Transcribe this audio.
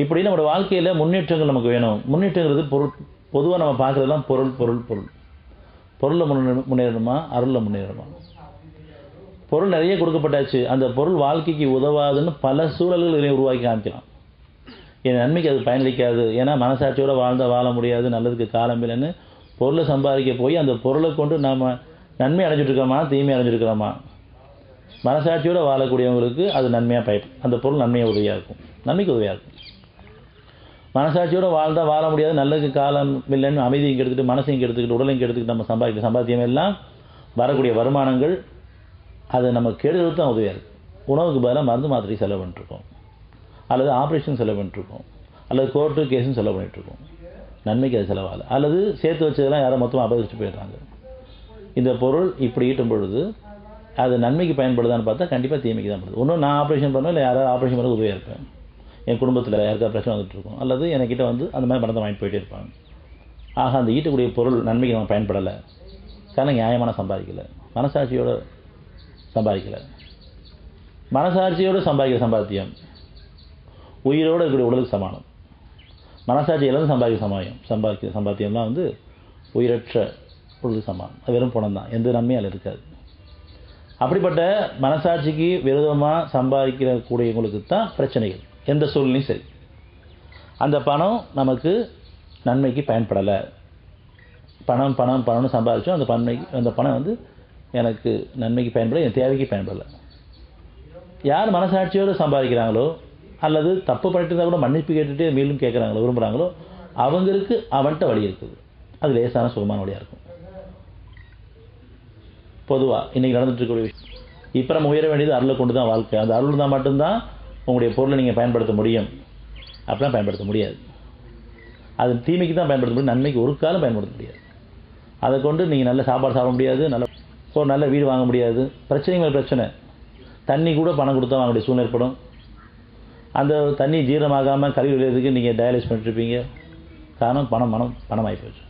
இப்படி நம்மளோட வாழ்க்கையில் முன்னேற்றங்கள் நமக்கு வேணும். முன்னேற்றங்கிறது பொதுவாக நம்ம பார்க்குறதுலாம் பொருள் பொருள் பொருள். பொருளில் முன்னேறணுமா, அருளில் முன்னேறணுமா? பொருள் நிறைய கொடுக்கப்பட்டாச்சு, அந்த பொருள் வாழ்க்கைக்கு உதவாதுன்னு பல சூழல்களை உருவாக்கி காமிக்கலாம். என் நன்மைக்கு அது பயனளிக்காது, ஏன்னா மனசாட்சியோடு வாழ முடியாது, நல்லதுக்கு காலம் இல்லைன்னு பொருளை சம்பாதிக்க போய் அந்த பொருளை கொண்டு நாம் நன்மை அடைஞ்சிட்ருக்கோமா, தீமை அடைஞ்சிருக்கிறோமா? மனசாட்சியோடு வாழக்கூடியவங்களுக்கு அது நன்மையாக அந்த பொருள் நன்மையாக உதவியாக இருக்கும், நன்மைக்கு உதவியாக இருக்கும். மனசாட்சியோடு வாழ முடியாது, நல்லதுக்கு காலம் இல்லைன்னு அமைதியும் கெடுத்துட்டு, மனசையும் கெடுத்துக்கிட்டு, உடலையும் கெடுத்துக்கிட்டு நம்ம சம்பாதிக்கிற சம்பாத்தியம் எல்லாம் வரக்கூடிய வருமானங்கள் அது நம்ம கெடுதலுக்கு தான் உதவியாக இருக்குது. உணவுக்கு பதிலாக மருந்து மாத்திரை செலவு பண்ணிட்டுருக்கோம், அல்லது ஆப்ரேஷன் செலவு பண்ணிட்டுருக்கோம், அல்லது கோர்ட்டு கேஸும் செலவு பண்ணிகிட்ருக்கோம். நன்மைக்கு அது செலவாகலை. அல்லது சேர்த்து வச்சதெல்லாம் யாரும் மொத்தமாக அபகரிச்சு போயிடுறாங்க. இந்த பொருள் இப்படி ஈட்டும் பொழுது அது நன்மைக்கு பயன்படுதான்னு பார்த்தா கண்டிப்பாக தீமைக்கு தான் படுது. ஒன்றும் நான் ஆப்ரேஷன் பண்ணுவேன், இல்லை யாராவது ஆப்ரேஷன் பண்ண உதவியாக இருப்பேன், என் குடும்பத்தில் யாருக்காவது பிரச்சனை வந்துட்டு இருக்கும், அல்லது என்கிட்ட வந்து அந்த மாதிரி பணத்தை வாங்கிட்டு போயிட்டே இருப்பாங்க. ஆக அந்த ஈட்டக்கூடிய பொருள் நன்மைக்கு நம்ம பயன்படலை, காரணம் நியாயமான சம்பாதிக்கலை, மனசாட்சியோடு சம்பாதிக்கலை. மனசாட்சியோடு சம்பாதிக்கிற சம்பாத்தியம் உயிரோடு இருக்கக்கூடிய உடலுக்கு சமானம். மனசாட்சி இழந்து சம்பாதிக்கிற சம்பாத்தியம்லாம் வந்து உயிரற்ற உடலுக்கு சமானம். அது வெறும் பணம் தான், எந்த நன்மையும் அதில் இருக்காது. அப்படிப்பட்ட மனசாட்சிக்கு விரோதமாக சம்பாதிக்கக்கூடியவங்களுக்கு தான் பிரச்சனைகள், எந்த சூழ்நிலையும் சரி. அந்த பணம் நமக்கு நன்மைக்கு பயன்படலை, பணம் பணம் பணம்னு சம்பாதிச்சோம், அந்த பணம் வந்து எனக்கு நன்மைக்கு பயன்பட, என் தேவைக்கு பயன்படலை. யார் மனசாட்சியோடு சம்பாதிக்கிறாங்களோ, அல்லது தப்பு பண்ணிட்டு இருந்தால் கூட மன்னிப்பு கேட்டுகிட்டே மீண்டும் கேட்குறாங்களோ, விரும்புகிறாங்களோ, அவங்களுக்கு அவன்கிட்ட வழி இருக்குது, அது லேசான சுகமான வழியாக இருக்கும். பொதுவாக இன்றைக்கி நடந்துட்டுருக்கக்கூடிய விஷயம், இப்போ நம்ம உயர வேண்டியது அருளை கொண்டு தான் வாழ்க்கை. அந்த அருள் தான் மட்டும்தான் உங்களுடைய பொருளை நீங்கள் பயன்படுத்த முடியும், அப்படிலாம் பயன்படுத்த முடியாது. அது தீமைக்கு தான் பயன்படுத்த முடியும், நன்மைக்கு ஒரு காலம் பயன்படுத்த முடியாது. அதை கொண்டு நீங்கள் நல்ல சாப்பாடு சாப்பிட முடியாது, நல்ல வீடு வாங்க முடியாது. பிரச்சனைகள் பிரச்சனை, தண்ணி கூட பணம் கொடுத்தா வாங்க வேண்டிய சூழ்நிலை ஏற்படும். அந்த தண்ணி ஜீரணமாகாமல் கழிவு விளையாதுக்கு நீங்கள் டயாலிஸ் பண்ணிட்டுருப்பீங்க, காரணம் பணம் ஆகி போச்சு.